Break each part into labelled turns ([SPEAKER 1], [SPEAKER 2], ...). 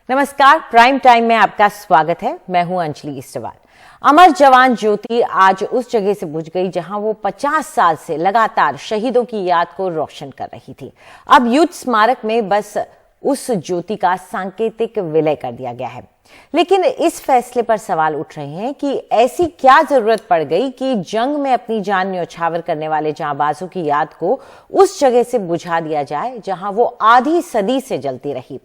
[SPEAKER 1] नमस्कार, prime time में आपका स्वागत है। मैं हूं अंजलि इस्टवाल। अमर जवान ज्योति आज उस जगह से बुझ गई जहां वो 50 साल से लगातार शहीदों की याद को रोशन कर रही थी। अब युद्ध स्मारक में बस उस ज्योति का सांकेतिक विलय कर दिया गया है। लेकिन इस फैसले पर सवाल उठ रहे हैं कि ऐसी क्या जरूरत पड़ गई कि जंग में अपनी जान न्यौछावर करने वाले जांबाजों की याद को उस जगह से बुझा दिया जाए जहां वो आधी सदी से जलती रही।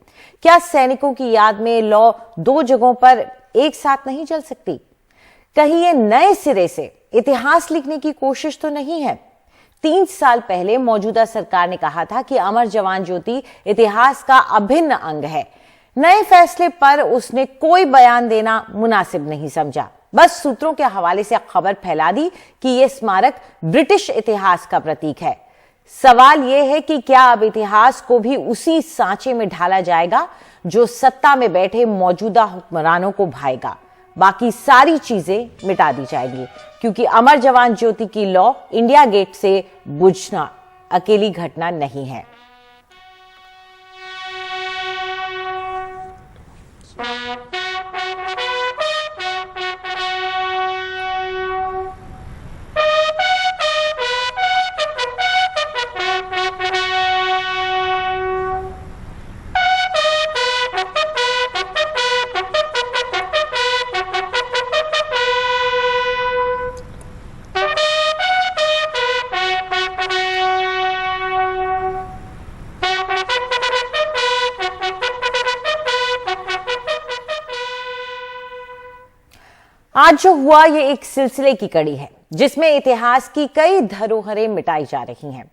[SPEAKER 1] क्या सैनिकों की याद में लौ दो जगहों पर एक साथ नहीं जल सकती? कहीं ये नए सिरे से इतिहास लिखने की कोशिश तो नहीं है? 3 साल पहले मौजूदा सरकार ने कहा था कि अमर जवान ज्योति इतिहास का अभिन्न अंग है। नए फैसले पर उसने कोई बयान देना मुनासिब नहीं समझा। बस सूत्रों के हवाले से खबर फैला दी कि यह स्मारक ब्रिटिश इतिहास का प्रतीक है। सवाल यह है कि क्या अब इतिहास को भी उसी सांचे में ढाला जाएगा जो सत्ता में बैठे मौजूदा हुक्मरानों को भाएगा? बाकी सारी चीजें मिटा दी जाएंगी, क्योंकि अमर जवान ज्योति की लौ इंडिया गेट से बुझना अकेली घटना नहीं है। आज जो हुआ ये एक सिलसिले की कड़ी है जिसमें इतिहास की कई धरोहरें मिटाई जा रही हैं।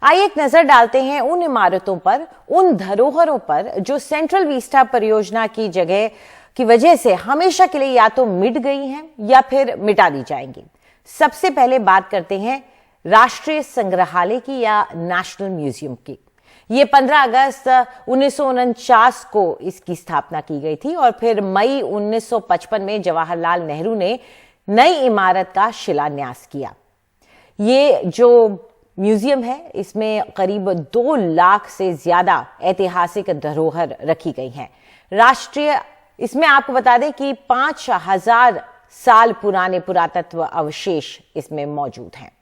[SPEAKER 1] आइए एक नजर डालते हैं उन इमारतों पर, उन धरोहरों पर जो सेंट्रल विस्टा परियोजना की जगह की वजह से हमेशा के लिए या तो मिट गई हैं या फिर मिटा दी जाएंगी। सबसे पहले बात करते हैं राष्ट्रीय संग्रहालय की या नेशनल म्यूजियम की। ये 15 अगस्त 1949 को इसकी स्थापना की गई थी और फिर मई 1955 में जवाहरलाल नेहरू ने नई इमारत का शिलान्यास किया। ये जो म्यूजियम है इसमें करीब 2 लाख से ज्यादा ऐतिहासिक धरोहर रखी गई हैं। इसमें आपको बता दें कि 5000 साल पुराने पुरातत्व अवशेष इसमें मौजूद हैं।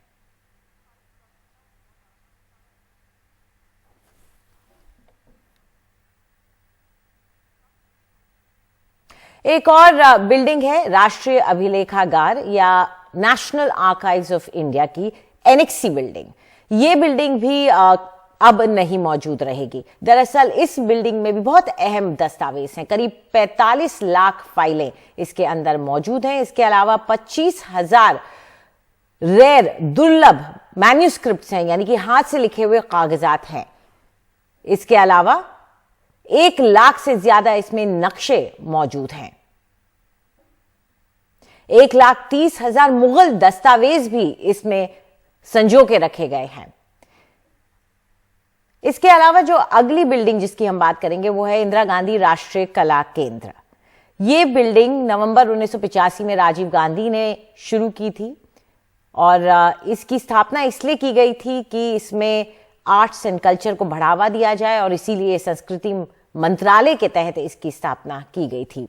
[SPEAKER 1] एक और बिल्डिंग है राष्ट्रीय अभिलेखागार या नेशनल आर्काइव्स ऑफ इंडिया की एनेक्सी बिल्डिंग। ये बिल्डिंग भी अब नहीं मौजूद रहेगी। दरअसल इस बिल्डिंग में भी बहुत अहम दस्तावेज हैं। करीब 45 लाख फाइलें इसके अंदर मौजूद हैं। इसके अलावा 25,000 रेयर दुर्लभ मैन्यूस्क्रिप्ट्स हैं, यानी कि हाथ से लिखे हुए कागजात हैं। इसके अलावा 1 लाख से ज्यादा इसमें नक्शे मौजूद हैं। 1,30,000 मुगल दस्तावेज भी इसमें संजो के रखे गए हैं। इसके अलावा जो अगली बिल्डिंग जिसकी हम बात करेंगे वो है इंदिरा गांधी राष्ट्रीय कला केंद्र। यह बिल्डिंग नवंबर 1985 में राजीव गांधी ने शुरू की थी और इसकी स्थापना इसलिए की गई थी कि इसमें आर्ट्स एंड कल्चर को बढ़ावा दिया जाए और इसीलिए संस्कृति मंत्रालय के तहत इसकी स्थापना की गई थी।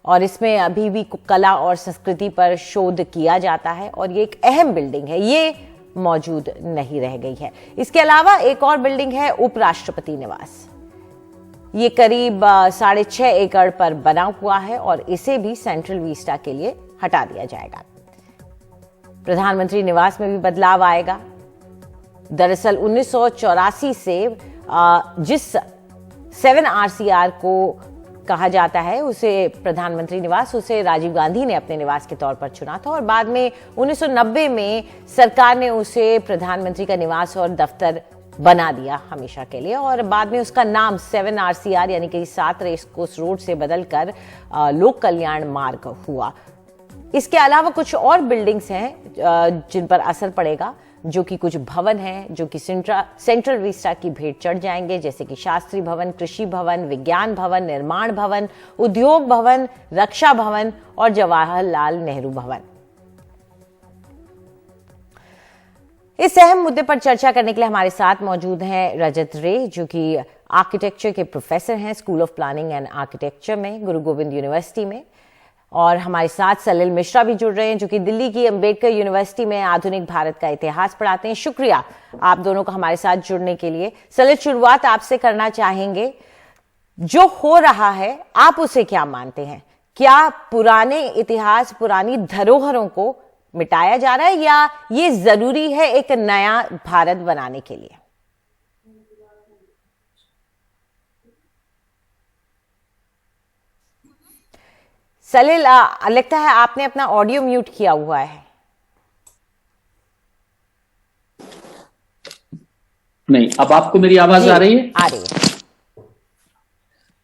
[SPEAKER 1] और इसमें अभी भी कला और संस्कृति पर शोध किया जाता है और ये एक अहम बिल्डिंग है, ये मौजूद नहीं रह गई है। इसके अलावा एक और बिल्डिंग है उपराष्ट्रपति निवास। ये करीब 6.5 एकड़ पर बना हुआ है और इसे भी सेंट्रल विस्टा के लिए हटा दिया जाएगा। प्रधानमंत्री निवास में भी बदलाव आएगा। दरअसल 1984 से जिस 7RCR को कहा जाता है उसे प्रधानमंत्री निवास, उसे राजीव गांधी ने अपने निवास के तौर पर चुना था और बाद में 1990 में सरकार ने उसे प्रधानमंत्री का निवास और दफ्तर बना दिया हमेशा के लिए और बाद में उसका नाम 7RCR यानी कि 7 रेसकोर्स रोड से बदलकर लोक कल्याण मार्ग हुआ। इसके अलावा कुछ और बिल्डिंग्स हैं जिन पर असर पड़ेगा, जो कि कुछ भवन हैं जो कि सेंट्रल विस्टा की भेंट चढ़ जाएंगे, जैसे कि शास्त्री भवन, कृषि भवन, विज्ञान भवन, निर्माण भवन, उद्योग भवन, रक्षा भवन और जवाहरलाल नेहरू भवन। इस अहम मुद्दे पर चर्चा करने के लिए हमारे साथ मौजूद हैं रजत रे, जो कि आर्किटेक्चर के प्रोफेसर हैं school of planning and architecture में गुरु गोविंद यूनिवर्सिटी में। और हमारे साथ सलिल मिश्रा भी जुड़ रहे हैं जो कि दिल्ली की अंबेडकर यूनिवर्सिटी में आधुनिक भारत का इतिहास पढ़ाते हैं। शुक्रिया आप दोनों का हमारे साथ जुड़ने के लिए। सलिल, शुरुआत आपसे करना चाहेंगे, जो हो रहा है आप उसे क्या मानते हैं? क्या पुराने इतिहास, पुरानी धरोहरों को मिटाया जा रहा है या ये जरूरी है एक नया भारत बनाने के लिए? सलिल, लगता है आपने अपना ऑडियो म्यूट किया हुआ है।
[SPEAKER 2] नहीं, अब आपको मेरी आवाज आ रही है?
[SPEAKER 1] आ रही है।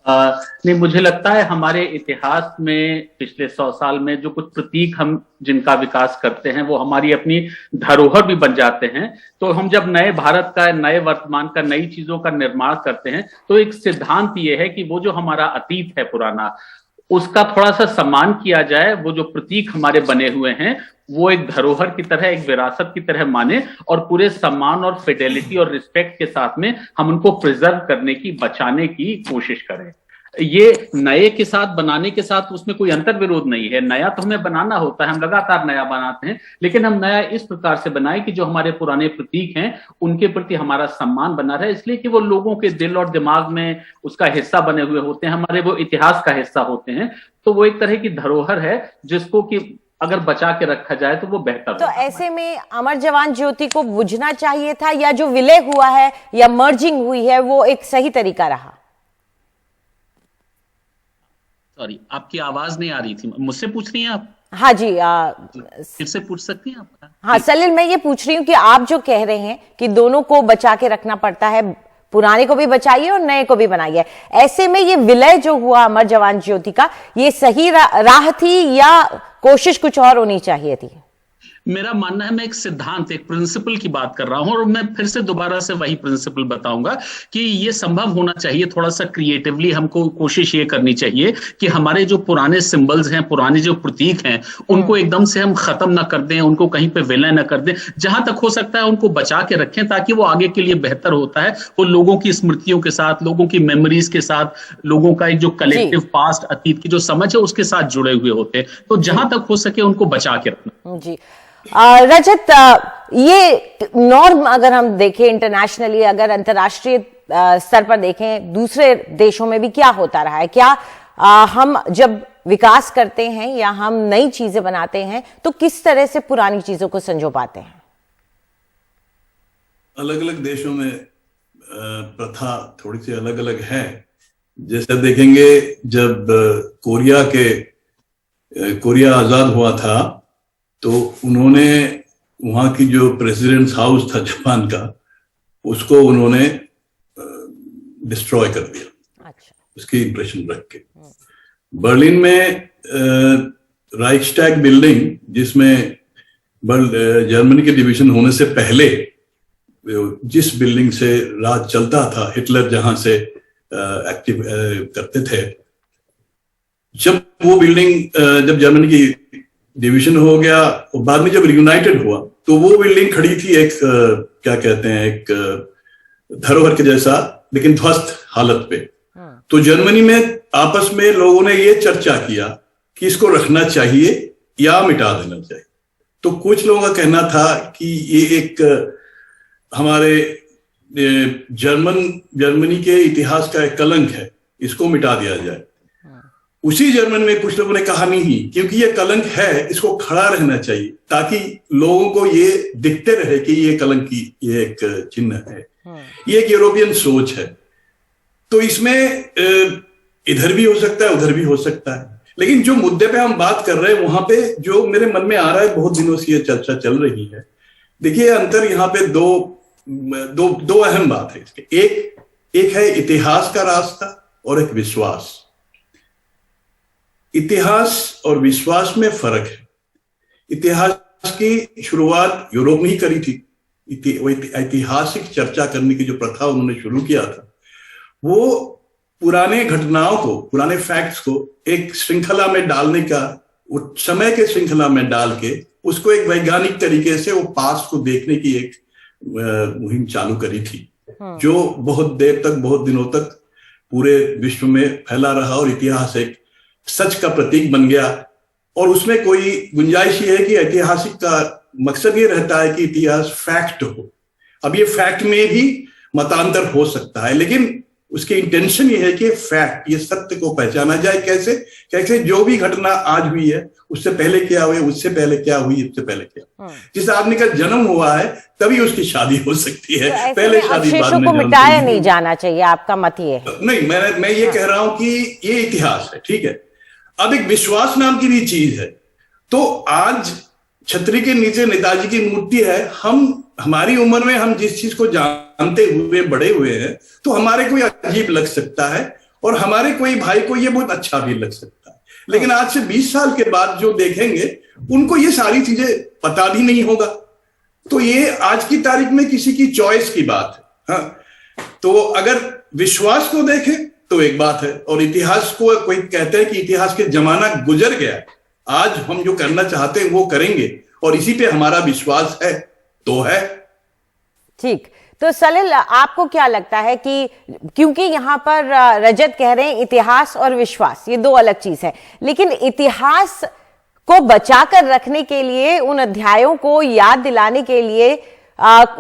[SPEAKER 2] नहीं, मुझे लगता है हमारे इतिहास में पिछले 100 साल में जो कुछ प्रतीक हम जिनका विकास करते हैं वो हमारी अपनी धरोहर भी बन जाते हैं। तो हम जब नए भारत का, नए वर्तमान का, नई चीजों का निर्माण करते हैं तो एक सिद्धांत ये है कि वो जो हमारा अतीत है पुराना, उसका थोड़ा सा सम्मान किया जाए। वो जो प्रतीक हमारे बने हुए हैं वो एक धरोहर की तरह, एक विरासत की तरह माने और पूरे सम्मान और फिडेलिटी और रिस्पेक्ट के साथ में हम उनको प्रिजर्व करने की, बचाने की कोशिश करें। ये नए के साथ बनाने के साथ उसमें कोई अंतर विरोध नहीं है। नया तो हमें बनाना होता है, हम लगातार नया बनाते हैं, लेकिन हम नया इस प्रकार से बनाए कि जो हमारे पुराने प्रतीक हैं उनके प्रति हमारा सम्मान बना रहे, इसलिए कि वो लोगों के दिल और दिमाग में उसका हिस्सा बने हुए होते हैं, हमारे वो इतिहास का हिस्सा होते हैं। तो वो एक तरह की धरोहर है जिसको कि अगर बचा के रखा जाए तो वो बेहतर।
[SPEAKER 1] तो ऐसे में अमर जवान ज्योति को बुझना चाहिए था या जो विलय हुआ है या मर्जिंग हुई है वो एक सही तरीका रहा?
[SPEAKER 3] सॉरी, आपकी आवाज नहीं आ रही थी। मुझसे पूछ रही हैं आप?
[SPEAKER 1] हाँ जी,
[SPEAKER 3] फिर से पूछ सकती हैं आप?
[SPEAKER 1] हाँ सलिल, मैं ये पूछ रही हूँ कि आप जो कह रहे हैं कि दोनों को बचा के रखना पड़ता है, पुराने को भी बचाइए और नए को भी बनाइए, ऐसे में ये विलय जो हुआ अमर जवान ज्योति का, ये सही राह थी या कोशिश कुछ और होनी चाहिए थी?
[SPEAKER 3] मेरा मानना है, मैं एक सिद्धांत, एक प्रिंसिपल की बात कर रहा हूं और मैं फिर से दोबारा से वही प्रिंसिपल बताऊंगा कि ये संभव होना चाहिए। थोड़ा सा क्रिएटिवली हमको कोशिश ये करनी चाहिए कि हमारे जो पुराने सिंबल्स हैं, पुराने जो प्रतीक हैं, उनको एकदम से हम खत्म ना कर दें, उनको कहीं पे विलय ना कर दें। जहां तक हो सकता है उनको बचा के रखें ताकि वो आगे के लिए बेहतर होता है। वो लोगों की स्मृतियों के साथ, लोगों की मेमोरीज के साथ, लोगों का एक जो कलेक्टिव पास्ट, अतीत की जो समझ है उसके साथ जुड़े हुए होते हैं। तो जहां तक हो सके उनको बचा के रखना।
[SPEAKER 1] जी रजत, ये नॉर्म अगर हम देखें इंटरनेशनली, अगर अंतर्राष्ट्रीय स्तर पर देखें, दूसरे देशों में भी क्या होता रहा है? क्या हम जब विकास करते हैं या हम नई चीजें बनाते हैं तो किस तरह से पुरानी चीजों को संजो पाते हैं?
[SPEAKER 4] अलग अलग देशों में प्रथा थोड़ी सी अलग अलग है। जैसे देखेंगे, जब कोरिया आजाद हुआ था तो उन्होंने वहां की जो प्रेसिडेंट्स हाउस था जापान का, उसको उन्होंने डिस्ट्रॉय कर दिया। अच्छा। उसकी इंप्रेशन रख के बर्लिन में राइक्सटैग बिल्डिंग, जिसमें जर्मनी के डिवीजन होने से पहले जिस बिल्डिंग से राज चलता था, हिटलर जहां से एक्टिव करते थे, जब वो बिल्डिंग जब जर्मनी की डिवीजन हो गया और बाद में जब रियूनाइटेड हुआ तो वो बिल्डिंग खड़ी थी एक क्या कहते हैं, एक धरोहर के जैसा, लेकिन ध्वस्त हालत पे। तो जर्मनी में आपस में लोगों ने ये चर्चा किया कि इसको रखना चाहिए या मिटा देना चाहिए। तो कुछ लोगों का कहना था कि ये एक हमारे जर्मनी के इतिहास का एक कलंक है, इसको मिटा दिया जाए। उसी जर्मन में कुछ लोगों ने कहा नहीं, क्योंकि ये कलंक है, इसको खड़ा रहना चाहिए ताकि लोगों को ये दिखते रहे कि ये कलंक की ये एक चिन्ह है। ये एक यूरोपियन सोच है। तो इसमें इधर भी हो सकता है, उधर भी हो सकता है। लेकिन जो मुद्दे पे हम बात कर रहे हैं, वहां पे जो मेरे मन में आ रहा है, बहुत दिनों से ये चर्चा चल रही है। देखिए, अंतर यहाँ पे दो अहम बात है इसके। एक है इतिहास का रास्ता और एक विश्वास। इतिहास और विश्वास में फर्क है। इतिहास की शुरुआत यूरोप में ही करी थी। ऐतिहासिक चर्चा करने की जो प्रथा उन्होंने शुरू किया था, वो पुराने घटनाओं को, पुराने फैक्ट्स को एक श्रृंखला में डालने का, समय के श्रृंखला में डाल के उसको एक वैज्ञानिक तरीके से वो पास्ट को देखने की एक मुहिम चालू करी थी। जो बहुत देर तक, बहुत दिनों तक पूरे विश्व में फैला रहा और इतिहास एक सच का प्रतीक बन गया। और उसमें कोई गुंजाइश ये है कि ऐतिहासिक का मकसद ये रहता है कि इतिहास फैक्ट हो। अब ये फैक्ट में भी मतांतर हो सकता है, लेकिन उसकी इंटेंशन ये है कि फैक्ट, ये सत्य को पहचाना जाए। कैसे? कैसे जो भी घटना आज हुई है उससे पहले क्या हुई, उससे पहले क्या हुई, उससे पहले क्या, जिस आदमी का जन्म हुआ है तभी उसकी शादी हो सकती है।
[SPEAKER 1] तो
[SPEAKER 4] पहले शादी बाद में
[SPEAKER 1] को मिटाया नहीं जाना चाहिए, आपका मत ये है?
[SPEAKER 4] नहीं, मैं ये कह रहा हूं कि ये इतिहास है, ठीक है। अब एक विश्वास नाम की भी चीज है। तो आज छतरी के नीचे नेताजी की मूर्ति है। हमारी उम्र में हम जिस चीज को जानते हुए बड़े हुए हैं, तो हमारे को ये अजीब लग सकता है और हमारे कोई भाई को ये बहुत अच्छा भी लग सकता है। लेकिन आज से 20 साल के बाद जो देखेंगे उनको ये सारी चीजें पता भी नहीं होगा। तो ये आज की तारीख में किसी की चॉइस की बात है। हाँ, तो अगर विश्वास को देखें तो एक बात है, और इतिहास को कोई कहते हैं कि इतिहास के जमाना गुजर गया, आज हम जो करना चाहते हैं वो करेंगे और इसी पे हमारा विश्वास है तो है।
[SPEAKER 1] ठीक। तो सलिल, आपको क्या लगता है कि क्योंकि यहाँ पर रजत कह रहे हैं इतिहास और विश्वास ये दो अलग चीज है, लेकिन इतिहास को बचाकर रखने के लिए, उन अध्यायों को याद दिलाने के लिए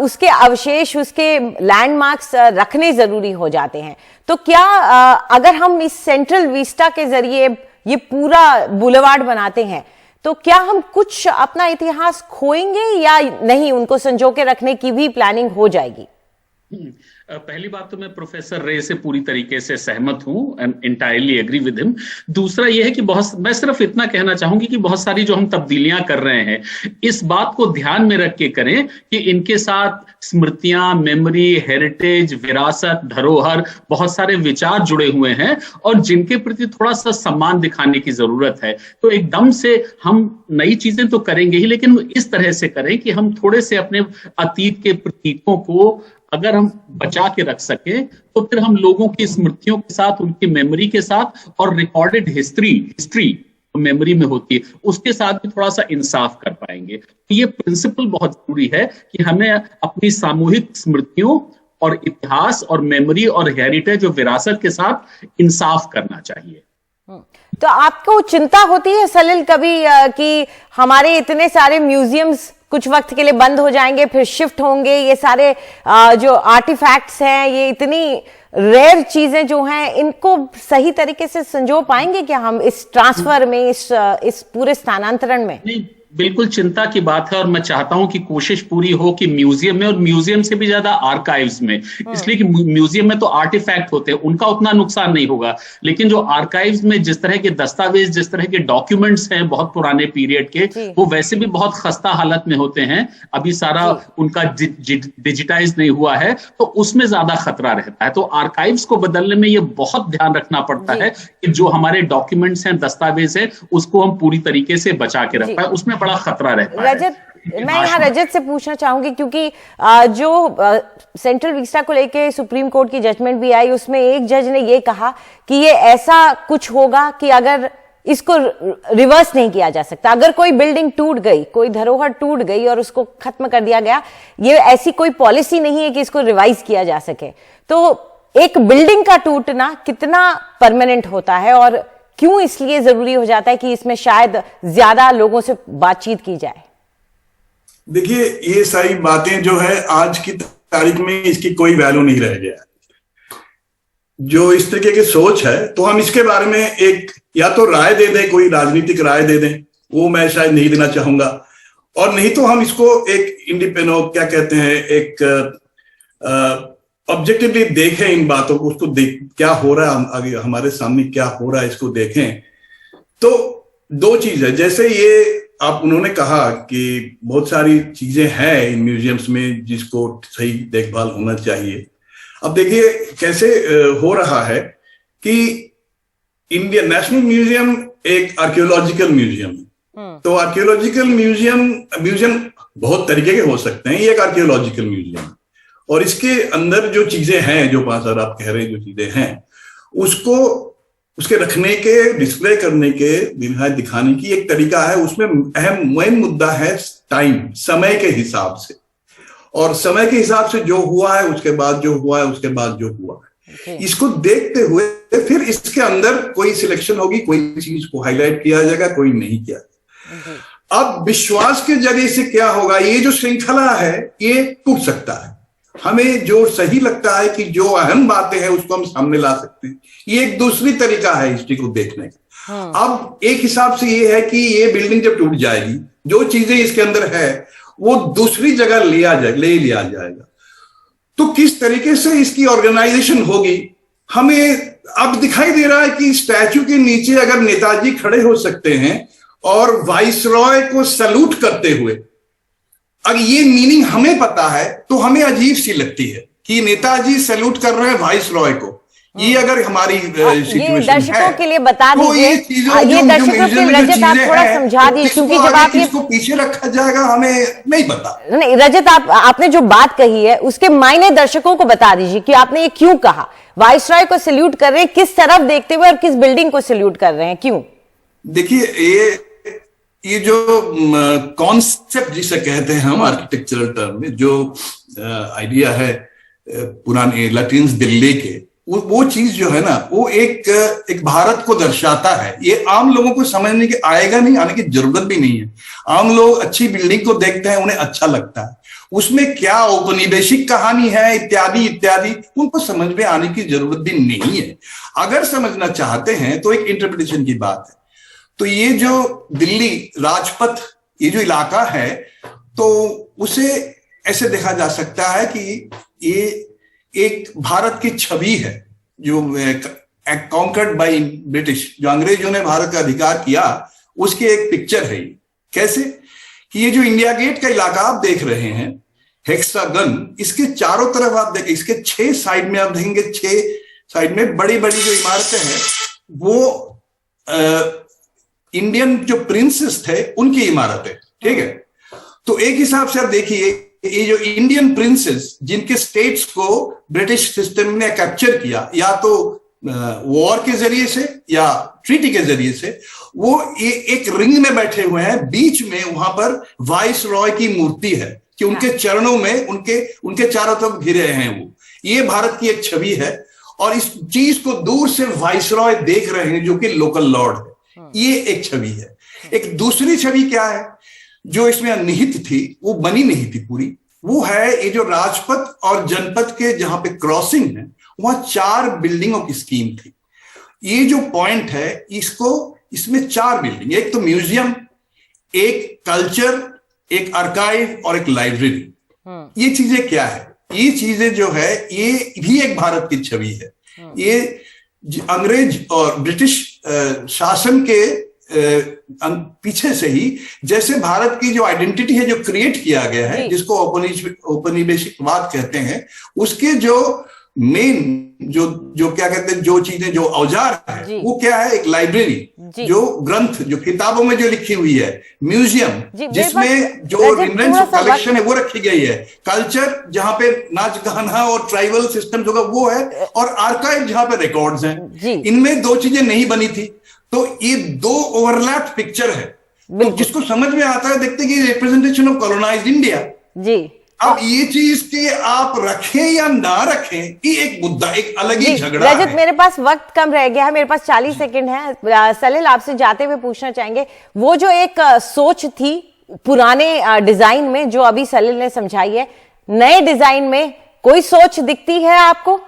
[SPEAKER 1] उसके अवशेष, उसके लैंडमार्क्स रखने जरूरी हो जाते हैं। तो क्या अगर हम इस सेंट्रल विस्टा के जरिए ये पूरा बुलेवार्ड बनाते हैं तो क्या हम कुछ अपना इतिहास खोएंगे या नहीं, उनको संजो के रखने की भी प्लानिंग हो जाएगी?
[SPEAKER 3] पहली बात तो मैं प्रोफेसर रे से पूरी तरीके से सहमत हूं, एंटायरली एग्री विद हिम। दूसरा यह है कि मैं सिर्फ इतना कहना चाहूंगी कि बहुत सारी जो हम तब्दीलियां कर रहे हैं, इस बात को ध्यान में रख के करें कि इनके साथ स्मृतियां, मेमोरी, हेरिटेज, विरासत, धरोहर, बहुत सारे विचार जुड़े हुए हैं और जिनके प्रति थोड़ा सा सम्मान दिखाने की जरूरत है। तो एकदम से हम नई चीजें तो करेंगे ही, लेकिन इस तरह से करें कि हम थोड़े से अपने अतीत के प्रतीकों को अगर हम बचा के रख सके तो फिर हम लोगों की स्मृतियों के साथ, उनकी मेमोरी के साथ और रिकॉर्डेड हिस्ट्री मेमोरी में होती है उसके साथ भी थोड़ा सा इंसाफ कर पाएंगे। तो ये प्रिंसिपल बहुत जरूरी है कि हमें अपनी सामूहिक स्मृतियों और इतिहास और मेमोरी और हेरिटेज और विरासत के साथ इंसाफ करना चाहिए।
[SPEAKER 1] तो आपको चिंता होती है सलिल कभी कि हमारे इतने सारे म्यूजियम्स कुछ वक्त के लिए बंद हो जाएंगे, फिर शिफ्ट होंगे, ये सारे जो आर्टिफैक्ट्स हैं, ये इतनी रेयर चीजें जो हैं, इनको सही तरीके से संजो पाएंगे क्या हम इस ट्रांसफर में, इस पूरे स्थानांतरण में?
[SPEAKER 3] नहीं, बिल्कुल चिंता की बात है और मैं चाहता हूं कि कोशिश पूरी हो कि म्यूजियम में, और म्यूजियम से भी ज्यादा आर्काइव्स में, इसलिए कि म्यूजियम में तो आर्टिफैक्ट होते हैं, उनका उतना नुकसान नहीं होगा, लेकिन जो आर्काइव्स में जिस तरह के दस्तावेज, जिस तरह के डॉक्यूमेंट्स हैं बहुत पुराने पीरियड के, वो वैसे भी बहुत खस्ता हालत में होते हैं, अभी सारा उनका डिजिटाइज नहीं हुआ है, तो उसमें ज्यादा खतरा रहता है। तो आर्काइव्स को बदलने में ये बहुत ध्यान रखना पड़ता है कि जो हमारे डॉक्यूमेंट्स हैं, दस्तावेज हैं, उसको हम पूरी तरीके से बचा के रख पाए, उसमें बड़ा खतरा रहता है।
[SPEAKER 1] रजत, मैं यहाँ रजत से पूछना चाहूंगी क्योंकि जो सेंट्रल विस्टा को लेके सुप्रीम कोर्ट की जजमेंट भी आई, उसमें एक जज ने ये कहा कि ये ऐसा कुछ होगा कि अगर इसको रिवर्स नहीं किया जा सकता, अगर कोई बिल्डिंग टूट गई, कोई धरोहर टूट गई और उसको खत्म कर दिया गया, ये ऐसी कोई पॉलिसी नहीं है कि इसको रिवाइज किया जा सके। तो एक बिल्डिंग का टूटना कितना परमानेंट होता है और क्यों इसलिए जरूरी हो जाता है कि इसमें शायद ज्यादा लोगों से बातचीत की जाए?
[SPEAKER 4] देखिए, ये सारी बातें जो है आज की तारीख में इसकी कोई वैल्यू नहीं रह गया। जो इस तरीके की सोच है, तो हम इसके बारे में एक या तो राय दे दें, कोई राजनीतिक राय दे दें, वो मैं शायद नहीं देना चाहूंगा, और नहीं तो हम इसको एक इंडिपेंडेंट, क्या कहते हैं, एक ऑब्जेक्टिवली देखें इन बातों को, उसको क्या हो रहा है आगे हमारे सामने, क्या हो रहा है इसको देखें। तो दो चीज है, जैसे ये उन्होंने कहा कि बहुत सारी चीजें हैं इन म्यूजियम्स में जिसको सही देखभाल होना चाहिए। अब देखिए कैसे हो रहा है कि इंडियन नेशनल म्यूजियम एक आर्कियोलॉजिकल म्यूजियम है। तो आर्कियोलॉजिकल म्यूजियम बहुत तरीके के हो सकते हैं, ये एक आर्कियोलॉजिकल म्यूजियम है और इसके अंदर जो चीजें हैं, जो 5,000 आप कह रहे हैं जो चीजें हैं, उसको उसके रखने के, डिस्प्ले करने के, दिखाने की एक तरीका है। उसमें अहम मेन मुद्दा है टाइम, समय के हिसाब से। और समय के हिसाब से जो हुआ है उसके बाद जो हुआ है उसके बाद जो हुआ है, इसको देखते हुए फिर इसके अंदर कोई सिलेक्शन होगी, कोई चीज को हाईलाइट किया जाएगा, कोई नहीं किया। अब विश्वास के जरिए से क्या होगा, ये जो श्रृंखला है ये टूट सकता है। हमें जो सही लगता है कि जो अहम बातें हैं उसको हम सामने ला सकते हैं, ये एक दूसरी तरीका है हिस्ट्री को देखने का। अब एक हिसाब से ये है कि ये बिल्डिंग जब टूट जाएगी, जो चीजें इसके अंदर है वो दूसरी जगह ले लिया जाएगा। तो किस तरीके से इसकी ऑर्गेनाइजेशन होगी, हमें अब दिखाई दे रहा है कि स्टैचू के नीचे अगर नेताजी खड़े हो सकते हैं और वाइसरॉय को सैल्यूट करते हुए, अगर ये मीनिंग हमें पता है तो हमें अजीब सी लगती है कि नेताजी सैल्यूट कर रहे हैं वाइसरॉय को। ये अगर हमारी सिचुएशन
[SPEAKER 1] दर्शकों के लिए बता
[SPEAKER 4] तो
[SPEAKER 1] दीजिए, ये दर्शकों के लिए रजत आप थोड़ा समझा दीजिए, क्योंकि जब आप ये
[SPEAKER 4] पीछे रखा जाएगा हमें नहीं पता।
[SPEAKER 1] नहीं रजत, आपने जो बात कही है उसके मायने दर्शकों को बता दीजिए कि आपने ये क्यों कहा, वाइसरॉय को सैल्यूट कर रहे हैं, किस तरफ देखते हुए और किस बिल्डिंग को सैल्यूट कर रहे हैं, क्यों?
[SPEAKER 4] देखिए ये जो कॉन्सेप्ट जिसे कहते हैं हम आर्किटेक्चरल टर्म में, जो आइडिया है पुराने लैटिन्स दिल्ली के, वो चीज जो है ना वो एक भारत को दर्शाता है। ये आम लोगों को समझने के आएगा नहीं, आने की जरूरत भी नहीं है। आम लोग अच्छी बिल्डिंग को देखते हैं, उन्हें अच्छा लगता है, उसमें क्या औपनिवेशिक कहानी है इत्यादि इत्यादि उनको समझ में आने की जरूरत भी नहीं है। अगर समझना चाहते हैं तो एक इंटरप्रिटेशन की बात है। तो ये जो दिल्ली राजपथ, ये जो इलाका है, तो उसे ऐसे देखा जा सकता है कि ये एक भारत की छवि है जो कॉन्कर्ड बाय ब्रिटिश, जो अंग्रेजों ने भारत का अधिकार किया, उसकी एक पिक्चर है। कैसे कि ये जो इंडिया गेट का इलाका आप देख रहे हैं, हेक्सागन, इसके चारों तरफ आप देखें, इसके 6 साइड में आप देखेंगे, 6 साइड में बड़ी बड़ी जो इमारतें हैं वो इंडियन जो प्रिंसेस थे उनकी इमारतें, ठीक है। तो एक हिसाब से आप देखिए, ये जो इंडियन प्रिंसेस जिनके स्टेट्स को ब्रिटिश सिस्टम ने कैप्चर किया, या तो वॉर के जरिए से या ट्रीटी के जरिए से, वो एक रिंग में बैठे हुए हैं, बीच में वहां पर वाइस रॉय की मूर्ति है कि उनके चरणों में उनके चारों तरफ घिरे हैं वो। ये भारत की एक छवि है, और इस चीज को दूर से वाइस रॉय देख रहे हैं जो कि लोकल लॉर्ड है। ये एक छवि है। एक दूसरी छवि क्या है जो इसमें निहित थी, वो बनी नहीं थी पूरी, वो है ये जो राजपथ और जनपथ के जहां पे क्रॉसिंग है, वहां 4 बिल्डिंगों की स्कीम थी। ये जो पॉइंट है, इसमें 4 बिल्डिंग, एक तो म्यूजियम, एक कल्चर, एक आर्काइव और एक लाइब्रेरी। ये चीजें क्या है? ये चीजें जो है ये भी एक भारत की छवि है। ये अंग्रेज और ब्रिटिश शासन के पीछे से ही, जैसे भारत की जो आइडेंटिटी है जो क्रिएट किया गया है, जिसको औपनिवेशिकवाद कहते हैं, उसके जो मेन जो क्या कहते हैं, जो चीजें, जो औजार है, वो क्या है? एक लाइब्रेरी, जो ग्रंथ, जो किताबों में जो लिखी हुई है, म्यूजियम जिसमें जो रिमरेंस कलेक्शन है वो रखी गई है, कल्चर जहां पे नाच गाना और ट्राइबल सिस्टम होगा वो है, और आर्काइव जहां पे रिकॉर्ड्स हैं। इनमें 2 चीजें नहीं बनी थी, तो ये 2 ओवरलैप पिक्चर है। तो जिसको समझ में आता है, देखते कि रिप्रेजेंटेशन ऑफ कॉलोनाइज्ड इंडिया जी। अब ये चीज के आप रखें या ना रखें, ये एक मुद्दा, एक अलग ही झगड़ा है।
[SPEAKER 1] रजत, मेरे पास वक्त कम रह गया है, मेरे पास 40 सेकंड है। सलिल, आपसे जाते हुए पूछना चाहेंगे, वो जो एक सोच थी पुराने डिजाइन में जो अभी सलिल ने समझाई है, नए डिजाइन में कोई सोच दिखती है आपको?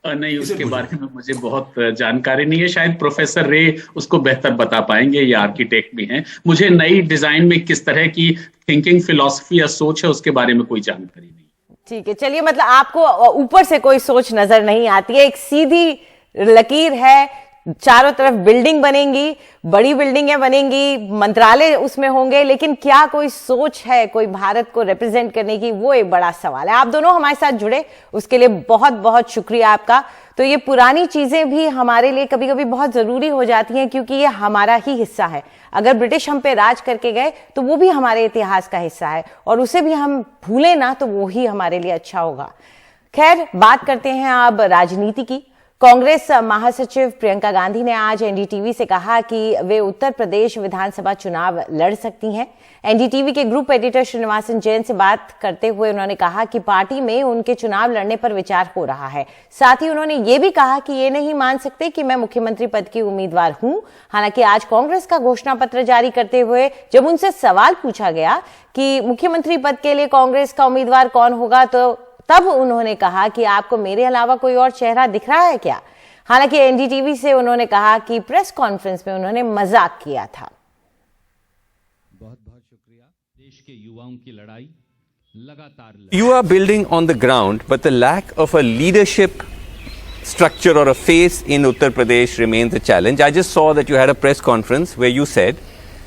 [SPEAKER 3] नहीं, उसके बारे में मुझे बहुत जानकारी नहीं है, शायद प्रोफेसर रे उसको बेहतर बता पाएंगे, ये आर्किटेक्ट भी हैं। मुझे नई डिजाइन में किस तरह की थिंकिंग फिलॉसफी या सोच है उसके बारे में कोई जानकारी नहीं।
[SPEAKER 1] ठीक है, चलिए, मतलब आपको ऊपर से कोई सोच नजर नहीं आती है, एक सीधी लकीर है, चारों तरफ बिल्डिंग बनेंगी, बड़ी बिल्डिंगें बनेंगी, मंत्रालय उसमें होंगे, लेकिन क्या कोई सोच है कोई भारत को रिप्रेजेंट करने की, वो एक बड़ा सवाल है। आप दोनों हमारे साथ जुड़े, उसके लिए बहुत बहुत शुक्रिया आपका। तो ये पुरानी चीजें भी हमारे लिए कभी कभी बहुत जरूरी हो जाती हैं, क्योंकि ये हमारा ही हिस्सा है। अगर ब्रिटिश हम पे राज करके गए तो वो भी हमारे इतिहास का हिस्सा है, और उसे भी हम भूले ना तो वो ही हमारे लिए अच्छा होगा। खैर, बात करते हैं अब राजनीति की। कांग्रेस महासचिव प्रियंका गांधी ने आज एनडीटीवी से कहा कि वे उत्तर प्रदेश विधानसभा चुनाव लड़ सकती हैं। एनडीटीवी के ग्रुप एडिटर श्रीनिवासन जैन से बात करते हुए उन्होंने कहा कि पार्टी में उनके चुनाव लड़ने पर विचार हो रहा है। साथ ही उन्होंने ये भी कहा कि ये नहीं मान सकते कि मैं मुख्यमंत्री पद की उम्मीदवार हूं। हालांकि आज कांग्रेस का घोषणा पत्र जारी करते हुए जब उनसे सवाल पूछा गया कि मुख्यमंत्री पद के लिए कांग्रेस का उम्मीदवार कौन होगा, तो तब उन्होंने कहा कि आपको मेरे अलावा कोई और चेहरा दिख रहा है क्या। हालांकि एनडीटीवी से उन्होंने कहा कि प्रेस कॉन्फ्रेंस में उन्होंने मजाक किया था।
[SPEAKER 5] बहुत बहुत शुक्रिया। देश के युवाओं की लड़ाई लगातार
[SPEAKER 6] You are building on the ground, but the lack of a leadership structure or a face in Uttar Pradesh remains a challenge. I just saw that you had a press conference where you said,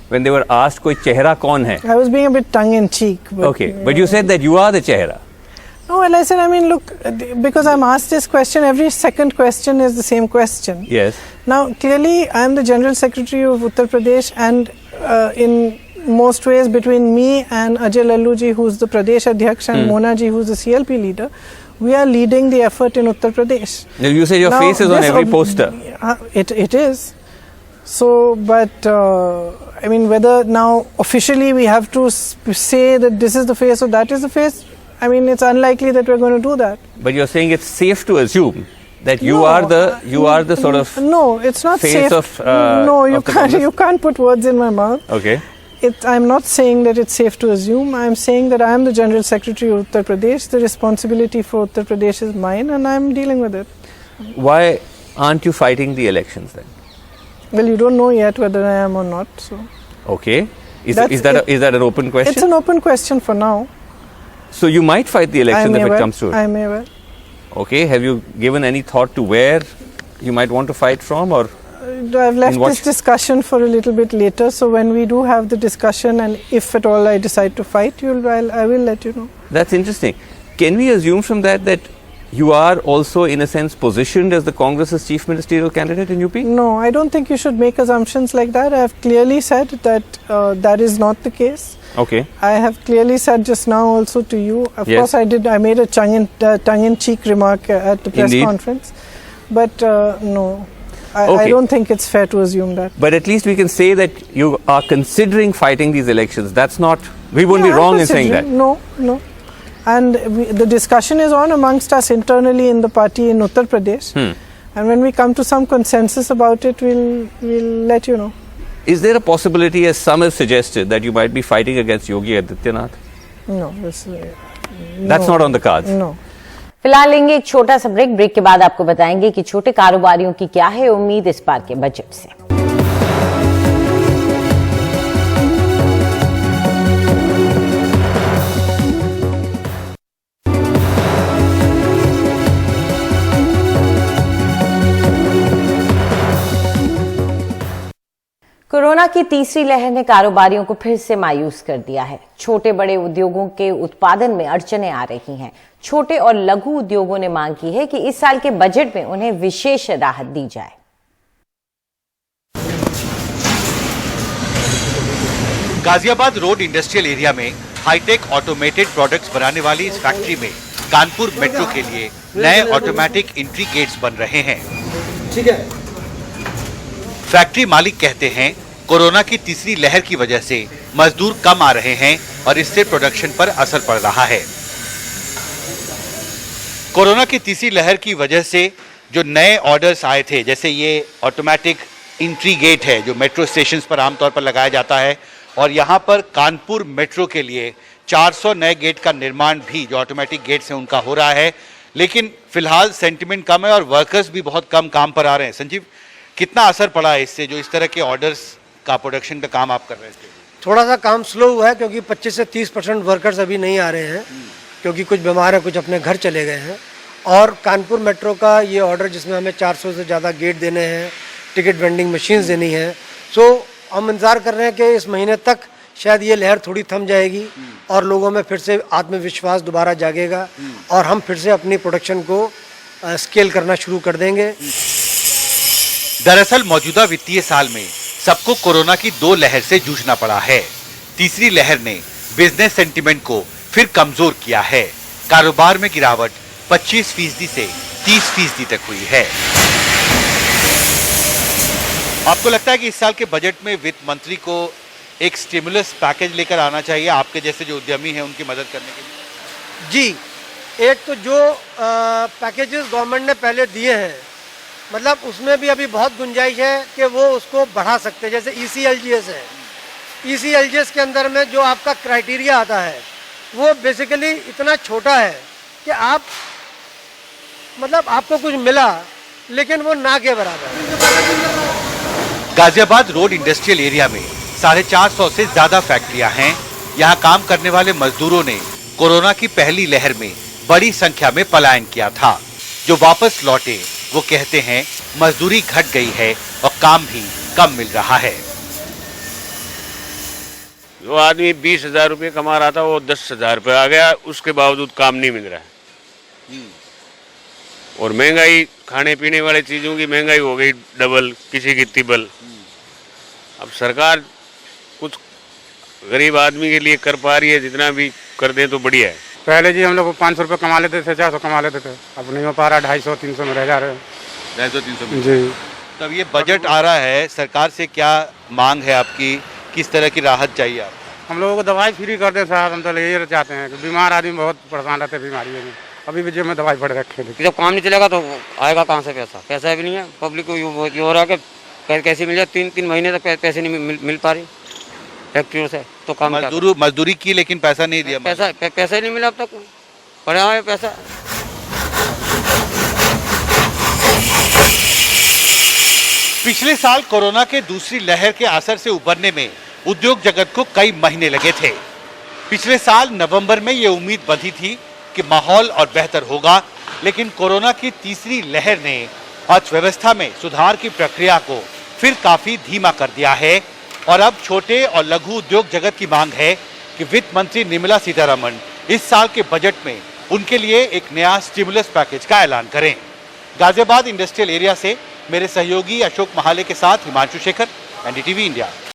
[SPEAKER 6] when they were asked, "Koi chehra kaun hai?"
[SPEAKER 7] I was being a bit tongue in cheek.
[SPEAKER 6] Okay, but you said that you are the chehra.
[SPEAKER 7] No, well, I said, I mean, look, because I'm asked this question, every second question is the same question.
[SPEAKER 6] Yes.
[SPEAKER 7] Now, clearly, I am the General Secretary of Uttar Pradesh, and in most ways, between me and Ajay Lalluji, who's the Pradesh Adhyaksh, and Mona ji, who's the CLP leader, we are leading the effort in Uttar Pradesh.
[SPEAKER 6] Now, you say your
[SPEAKER 7] Now,
[SPEAKER 6] face is on
[SPEAKER 7] this
[SPEAKER 6] every poster.
[SPEAKER 7] It is. So, but I mean, whether now officially we have to say that this is the face or that is the face, I mean, it's unlikely that we're going to do that.
[SPEAKER 6] But you're saying it's safe to assume that you are the sort of
[SPEAKER 7] no, it's not
[SPEAKER 6] face
[SPEAKER 7] safe.
[SPEAKER 6] of
[SPEAKER 7] no, you
[SPEAKER 6] of the
[SPEAKER 7] can't.
[SPEAKER 6] Congress?
[SPEAKER 7] You can't put words in my mouth.
[SPEAKER 6] Okay.
[SPEAKER 7] I'm not saying that it's safe to assume. I'm saying that I am the General Secretary of Uttar Pradesh. The responsibility for Uttar Pradesh is mine, and I'm dealing with it.
[SPEAKER 6] Why aren't you fighting the elections then?
[SPEAKER 7] Well, you don't know yet whether I am or not. So.
[SPEAKER 6] Okay. Is
[SPEAKER 7] That's
[SPEAKER 6] that an open question?
[SPEAKER 7] It's an open question for now.
[SPEAKER 6] So you might fight the elections if it comes to it.
[SPEAKER 7] I may well.
[SPEAKER 6] Okay. Have you given any thought to where you might want to fight from, or?
[SPEAKER 7] I've left this discussion for a little bit later. So when we do have the discussion, and if at all I decide to fight, I will let you know.
[SPEAKER 6] That's interesting. Can we assume from that you are also, in a sense, positioned as the Congress's chief ministerial candidate in UP?
[SPEAKER 7] No, I don't think you should make assumptions like that. I have clearly said that that is not the case.
[SPEAKER 6] Okay.
[SPEAKER 7] I have clearly said just now also to you. Of
[SPEAKER 6] Yes.
[SPEAKER 7] course, I did. I made a tongue-in-cheek remark at the press
[SPEAKER 6] Indeed.
[SPEAKER 7] conference, but no, I
[SPEAKER 6] Okay.
[SPEAKER 7] don't think it's fair to assume that.
[SPEAKER 6] But at least we can say that you are considering fighting these elections. That's not. We wouldn't be
[SPEAKER 7] Yeah, I'm
[SPEAKER 6] wrong in saying that.
[SPEAKER 7] considering. No. And the discussion is on amongst us internally in the party in Uttar Pradesh. And when we come to some consensus about it, we'll let you know.
[SPEAKER 6] Is there a possibility, as some have suggested, that you might be fighting against Yogi Adityanath?
[SPEAKER 7] No,
[SPEAKER 6] That's not on the cards.
[SPEAKER 7] No.
[SPEAKER 1] फिलहाल लेंगे एक छोटा सा break के बाद आपको बताएंगे कि छोटे कारोबारियों की क्या है उम्मीद इस बार के बजट से। कोरोना की तीसरी लहर ने कारोबारियों को फिर से मायूस कर दिया है। छोटे बड़े उद्योगों के उत्पादन में अड़चनें आ रही हैं। छोटे और लघु उद्योगों ने मांग की है कि इस साल के बजट में उन्हें विशेष राहत दी जाए।
[SPEAKER 8] गाजियाबाद रोड इंडस्ट्रियल एरिया में हाईटेक ऑटोमेटेड प्रोडक्ट्स बनाने वाली इस फैक्ट्री में कानपुर मेट्रो के लिए नए ऑटोमेटिक एंट्री गेट्स बन रहे हैं। ठीक है। फैक्ट्री मालिक कहते हैं कोरोना की तीसरी लहर की वजह से मजदूर कम आ रहे हैं और इससे प्रोडक्शन पर असर पड़ रहा है। कोरोना की तीसरी लहर की वजह से जो नए ऑर्डर्स आए थे, जैसे ये ऑटोमेटिक एंट्री गेट है जो मेट्रो स्टेशंस पर आमतौर पर लगाया जाता है, और यहाँ पर कानपुर मेट्रो के लिए 400 नए गेट का निर्माण भी जो ऑटोमेटिक गेट्स हैं उनका हो रहा है। लेकिन फिलहाल सेंटिमेंट कम है और वर्कर्स भी बहुत कम काम पर आ रहे हैं। संजीव, कितना असर पड़ा है इससे, जो इस तरह के ऑर्डर्स का प्रोडक्शन का काम आप कर रहे थे?
[SPEAKER 9] थोड़ा सा काम स्लो हुआ है क्योंकि 25 से 30% वर्कर्स अभी नहीं आ रहे हैं, क्योंकि कुछ बीमार है, कुछ अपने घर चले गए हैं। और कानपुर मेट्रो का ये ऑर्डर जिसमें हमें 400 से ज़्यादा गेट देने हैं, टिकट वेंडिंग मशीन्स देनी है, सो हम इंतज़ार कर रहे हैं कि इस महीने तक शायद ये लहर थोड़ी थम जाएगी और लोगों में फिर से आत्मविश्वास दोबारा जागेगा और हम फिर से अपनी प्रोडक्शन को स्केल करना शुरू कर देंगे।
[SPEAKER 8] दरअसल मौजूदा वित्तीय साल में सबको कोरोना की 2 लहर से जूझना पड़ा है। तीसरी लहर ने बिजनेस सेंटिमेंट को फिर कमजोर किया है। कारोबार में गिरावट 25% से 30% तक हुई है। आपको लगता है कि इस साल के बजट में वित्त मंत्री को एक स्टिमुलस पैकेज लेकर आना चाहिए आपके जैसे जो उद्यमी हैं उनकी मदद करने के लिए?
[SPEAKER 9] जी, एक तो जो पैकेजेस गवर्नमेंट ने पहले दिए हैं, मतलब उसमें भी अभी बहुत गुंजाइश है कि वो उसको बढ़ा सकते हैं। जैसे ECLGS है, ECLGS के अंदर में जो आपका क्राइटेरिया आता है वो बेसिकली इतना छोटा है कि आप मतलब आपको कुछ मिला लेकिन वो ना के बराबर।
[SPEAKER 8] गाजियाबाद रोड इंडस्ट्रियल एरिया में 450 से ज्यादा फैक्ट्रियां हैं। यहाँ काम करने वाले मजदूरों ने कोरोना की पहली लहर में बड़ी संख्या में पलायन किया था। जो वापस लौटे वो कहते हैं मजदूरी घट गई है और काम भी कम मिल रहा है।
[SPEAKER 10] जो आदमी 20,000 रुपये कमा रहा था वो 10,000 रुपये आ गया, उसके बावजूद काम नहीं मिल रहा है। और महंगाई, खाने पीने वाले चीजों की महंगाई हो गई डबल, किसी की तिबल। अब सरकार कुछ गरीब आदमी के लिए कर पा रही है, जितना भी कर दे तो बढ़िया है।
[SPEAKER 11] पहले जी हम लोग 500 रुपये कमा लेते थे, 400 कमा लेते थे, अब नहीं हो पा रहा, 250-300 में रह जा रहे हैं।
[SPEAKER 8] 250-300 में
[SPEAKER 11] जी।
[SPEAKER 8] तब ये बजट आ रहा है, सरकार से क्या मांग है आपकी, किस तरह की राहत चाहिए आप?
[SPEAKER 11] हम लोगों को दवाई फ्री कर दें साहब, हम तो यही चाहते हैं कि बीमार आदमी बहुत परेशान रहते हैं बीमारियों में, अभी भी जेब में दवाई पड़ रखे थे।
[SPEAKER 12] जब काम नहीं चलेगा तो आएगा कहाँ से पैसा? पैसा भी नहीं है, पब्लिक को ये हो रहा है कि कैसे मिल जाए, 3 महीने तक पैसे नहीं मिल पा रही फैक्ट्रियों से, तो काम
[SPEAKER 8] मजदूरी की लेकिन पैसा नहीं दिया,
[SPEAKER 12] पैसा ही नहीं मिला अब तक, पड़ा है पैसा।
[SPEAKER 8] पिछले साल कोरोना के दूसरी लहर के असर से उबरने में उद्योग जगत को कई महीने लगे थे। पिछले साल नवंबर में ये उम्मीद बंधी थी कि माहौल और बेहतर होगा, लेकिन कोरोना की तीसरी लहर ने अर्थव्यवस्था में सुधार की प्रक्रिया को फिर काफी धीमा कर दिया है। और अब छोटे और लघु उद्योग जगत की मांग है कि वित्त मंत्री निर्मला सीतारमण इस साल के बजट में उनके लिए एक नया स्टिमुलस पैकेज का ऐलान करें। गाजियाबाद इंडस्ट्रियल एरिया से मेरे सहयोगी अशोक महाले के साथ हिमांशु शेखर, NDTV इंडिया।